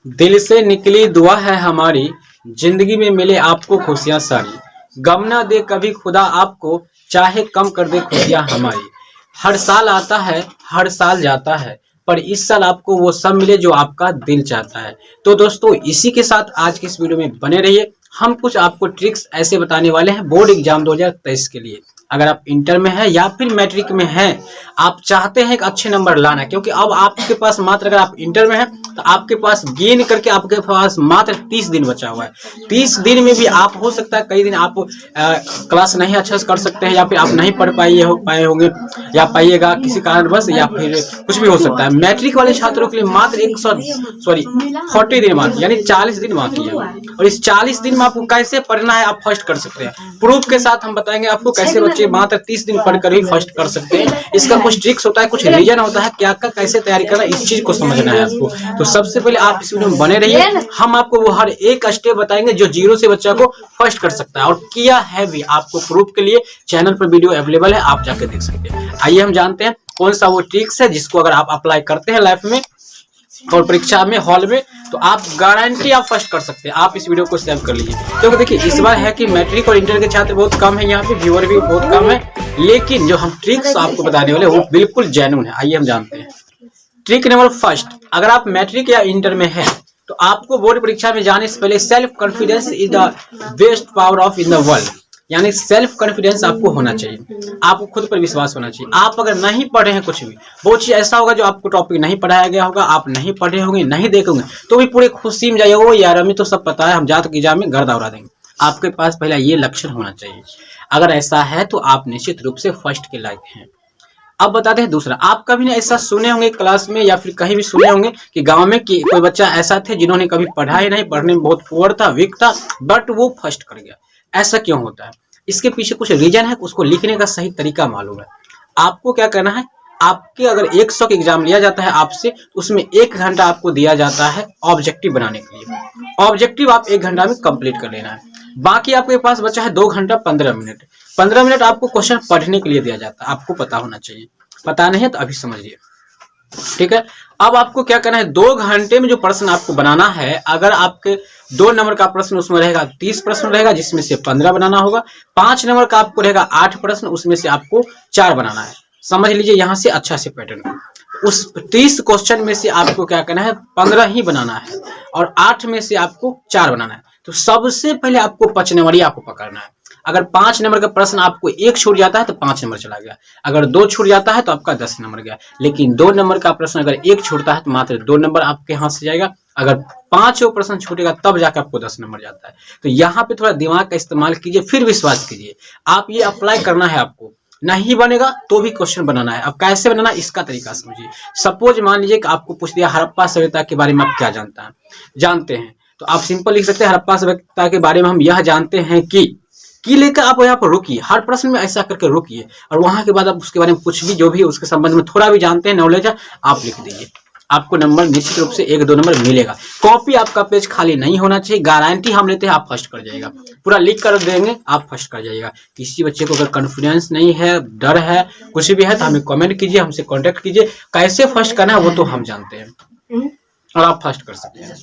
दिल से निकली दुआ है हमारी, जिंदगी में मिले आपको खुशियां सारी। गम ना दे कभी खुदा आपको, चाहे कम कर दे खुशियां हमारी। हर साल आता है, हर साल जाता है, पर इस साल आपको वो सब मिले जो आपका दिल चाहता है। तो दोस्तों, इसी के साथ आज की इस वीडियो में बने रहिए। हम कुछ आपको ट्रिक्स ऐसे बताने वाले हैं बोर्ड एग्जाम 2023 के लिए। अगर आप इंटर में है या फिर मैट्रिक में हैं, आप चाहते हैं कि अच्छे नंबर लाना, क्योंकि अब आपके पास मात्र, अगर आप इंटर में हैं तो आपके पास गेन करके आपके पास मात्र 30 दिन बचा हुआ है। 30 दिन में भी आप, हो सकता है कई दिन आप क्लास नहीं अच्छे से कर सकते हैं, या फिर आप नहीं पढ़ पाए होंगे या पाइएगा किसी कारणवश, या फिर कुछ भी हो सकता है। मैट्रिक वाले छात्रों के लिए मात्र 40 दिन बाकी, यानी 40 दिन बाकी है। और इस 40 दिन में आपको कैसे पढ़ना है आप फर्स्ट कर सकते हैं। प्रूफ के साथ हम बताएंगे आपको कैसे बच्चे मात्र 30 दिन पढ़कर भी फर्स्ट कर सकते हैं। इसका कुछ ट्रिक्स होता है, कुछ रीजन होता है, क्या क्या कैसे तैयारी करना है, इस चीज को समझना है आपको। तो सबसे पहले आप इस वीडियो में बने रहिए। हम आपको वो हर एक स्टेप बताएंगे जो जीरो से बच्चा को फर्स्ट कर सकता है, और किया है भी। आपको प्रूफ के लिए चैनल पर वीडियो अवेलेबल है, आप जाके देख सकते हैं। आइए हम जानते हैं कौन सा वो ट्रिक्स है जिसको अगर आप अप्लाई करते हैं लाइफ में और परीक्षा में, हॉल में, तो आप गारंटी आप फर्स्ट कर सकते हैं। आप इस वीडियो को सेव कर लीजिए, क्योंकि देखिए इस बार है कि मैट्रिक और इंटर के छात्र बहुत कम है, यहाँ पे व्यूअर भी बहुत कम है, लेकिन जो हम ट्रिक्स आपको बताने वाले वो बिल्कुल जेन्युइन है। आइए हम जानते हैं। ट्रिक नंबर फर्स्ट, अगर आप मैट्रिक या इंटर में है तो आपको बोर्ड परीक्षा में जाने से पहले self confidence is the best power of in the world, यानी सेल्फ कॉन्फिडेंस आपको होना चाहिए। आपको खुद पर विश्वास होना चाहिए। आप अगर नहीं पढ़े हैं कुछ भी, बहुत चीज ऐसा होगा जो आपको टॉपिक नहीं पढ़ाया गया होगा, आप नहीं पढ़े होंगे, नहीं देखेंगे, तो भी पूरे खुशी में जाइए, वो यार हमें तो सब पता है, हम जात की एग्जाम में गर्दा उड़ा देंगे। आपके पास पहला ये लक्षण होना चाहिए। अगर ऐसा है तो आप निश्चित रूप से फर्स्ट के लायक हैं। अब बताते हैं दूसरा। आप कभी ना ऐसा सुने होंगे क्लास में या फिर कहीं भी सुने होंगे कि गांव में कि कोई बच्चा ऐसा थे जिन्होंने कभी पढ़ा ही नहीं, पढ़ने में बहुत पुअर था, वीक था, बट वो फर्स्ट कर गया। ऐसा क्यों होता है? इसके पीछे कुछ रीजन है, उसको लिखने का सही तरीका मालूम है। आपको क्या करना है, आपके अगर 100 का एग्जाम लिया जाता है आपसे, उसमें 1 घंटा आपको दिया जाता है ऑब्जेक्टिव बनाने के लिए। ऑब्जेक्टिव आप 1 घंटा में कंप्लीट कर लेना है। बाकी आपके पास बचा है 2 घंटा 15 मिनट। 15 मिनट आपको क्वेश्चन पढ़ने के लिए दिया जाता है। आपको पता होना चाहिए, पता नहीं है तो अभी समझिए, ठीक है। अब आपको क्या करना है, 2 घंटे में जो प्रश्न आपको बनाना है, अगर आपके 2 नंबर का प्रश्न उसमें रहेगा 30 प्रश्न रहेगा, जिसमें से 15 बनाना होगा। 5 नंबर का आपको रहेगा 8 प्रश्न, उसमें से आपको 4 बनाना है। समझ लीजिए यहाँ से अच्छा से पैटर्न। उस 30 क्वेश्चन में से आपको क्या करना है, 15 ही बनाना है, और 8 में से आपको 4 बनाना है। तो सबसे पहले आपको 5 नंबर आपको पकड़ना है। अगर 5 नंबर का प्रश्न आपको 1 छूट जाता है तो 5 नंबर चला गया। अगर 2 छूट जाता है तो आपका 10 नंबर गया। लेकिन 2 नंबर का प्रश्न अगर 1 छूटता है तो मात्र 2 नंबर आपके हाथ से जाएगा। अगर 5 प्रश्न छूटेगा तब जाकर आपको 10 नंबर जाता है। तो यहाँ पे थोड़ा दिमाग का इस्तेमाल कीजिए, फिर विश्वास कीजिए। आप ये अप्लाई करना है आपको। नहीं बनेगा तो भी क्वेश्चन बनाना है। अब कैसे बनाना, इसका तरीका समझिए। सपोज मान लीजिए कि आपको पूछ दिया हड़प्पा सभ्यता के बारे में आप क्या जानते हैं, तो आप सिंपल लिख सकते हैं हड़प्पा सभ्यता के बारे में हम यह जानते हैं कि लेकर आप यहाँ पर रुकिए। हर प्रश्न में ऐसा करके रुकिए, और वहां के बाद आप उसके बारे में कुछ भी, जो भी उसके संबंध में थोड़ा भी जानते हैं, नॉलेज है, आप लिख दीजिए। आपको नंबर निश्चित रूप से 1-2 नंबर मिलेगा। कॉपी आपका पेज खाली नहीं होना चाहिए, गारंटी हम लेते हैं आप फर्स्ट कर जाएगा। पूरा लिख कर देंगे, आप फर्स्ट कर जाइएगा। किसी बच्चे को अगर कॉन्फिडेंस नहीं है, डर है, कुछ भी है, तो हमें कमेंट कीजिए, हमसे कॉन्टेक्ट कीजिए। कैसे फर्स्ट करना है वो तो हम जानते हैं, और आप फर्स्ट कर सकते हैं।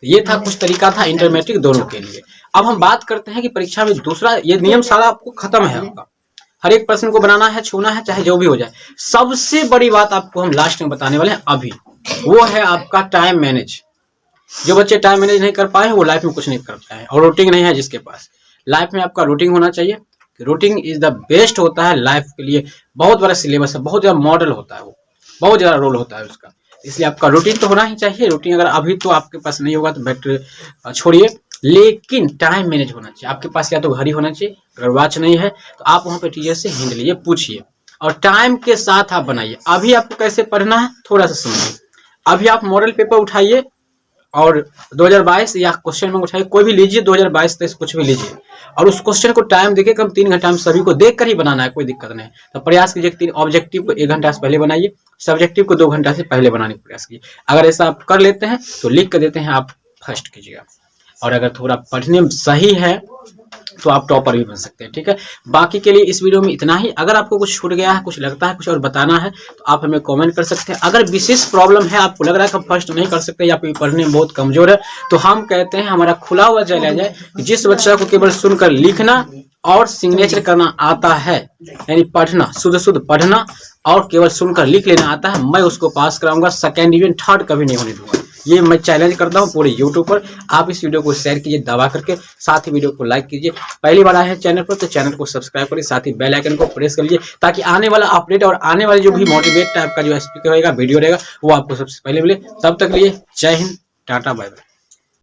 ये था कुछ तरीका था इंटर मैट्रिक दोनों के लिए। अब हम बात करते हैं कि परीक्षा में दूसरा, ये नियम सारा आपको खत्म है आपका। हर एक प्रश्न को बनाना है, छूना है, चाहे जो भी हो जाए। सबसे बड़ी बात आपको हम लास्ट में बताने वाले हैं अभी, वो है आपका टाइम मैनेज। जो बच्चे टाइम मैनेज नहीं कर पाए वो लाइफ में कुछ नहीं कर पाए, और रूटीन नहीं है जिसके पास। लाइफ में आपका रूटीन होना चाहिए। रूटीन इज द बेस्ट होता है लाइफ के लिए। बहुत बड़ा सिलेबस है, बहुत ज्यादा मॉडल होता है, वो बहुत ज्यादा रोल होता है उसका। इसलिए आपका रूटीन तो होना ही चाहिए। रूटीन अगर अभी तो आपके पास नहीं होगा तो बेटर छोड़िए, लेकिन टाइम मैनेज होना चाहिए आपके पास। या तो घड़ी होना चाहिए, अगर वॉच नहीं है तो आप वहाँ पे टीचर से हिंट लीजिए, पूछिए, और टाइम के साथ आप बनाइए। अभी आपको कैसे पढ़ना है थोड़ा सा समझिए। अभी आप मॉडल पेपर उठाइए और 2022 या क्वेश्चन में उठाइए, कोई भी लीजिए, 2022-23 कुछ भी लीजिए, और उस क्वेश्चन को टाइम देखिए, कम 3 घंटा में सभी को देख कर ही बनाना है, कोई दिक्कत नहीं। तो प्रयास कीजिए कि 3 ऑब्जेक्टिव को 1 घंटा से पहले बनाइए, सब्जेक्टिव को 2 घंटा से पहले बनाने का प्रयास कीजिए। अगर ऐसा आप कर लेते हैं तो लिख कर देते हैं, आप फर्स्ट कीजिएगा। और अगर थोड़ा पढ़ने में सही है तो आप टॉपर भी बन सकते हैं। ठीक है, बाकी के लिए इस वीडियो में इतना ही। अगर आपको कुछ छूट गया है, कुछ लगता है, कुछ और बताना है तो आप हमें कमेंट कर सकते हैं। अगर विशेष प्रॉब्लम है, आपको लग रहा है कि हम फर्स्ट नहीं कर सकते या फिर पढ़ने में बहुत कमजोर है, तो हम कहते हैं हमारा खुला हुआ चैलेंज है, जिस बच्चा को केवल सुनकर लिखना और सिग्नेचर करना आता है, यानी पढ़ना, शुद्ध शुद्ध पढ़ना और केवल सुनकर लिख लेना आता है, मैं उसको पास कराऊंगा, सेकंड डिवीजन थर्ड कभी नहीं होने दूंगा। ये मैं चैलेंज करता हूँ पूरे यूट्यूब पर। आप इस वीडियो को शेयर कीजिए दबा करके, साथ ही वीडियो को लाइक कीजिए। पहली बार आए हैं चैनल पर तो चैनल को सब्सक्राइब करिए, साथ ही बेल आइकन को प्रेस कर लीजिए, ताकि आने वाला अपडेट और आने वाले जो भी मोटिवेट टाइप का जो स्पीकर रहेगा, वीडियो रहेगा, वो आपको सबसे पहले मिले। तब तक लिए जय हिंद, टाटा, बाय बाय।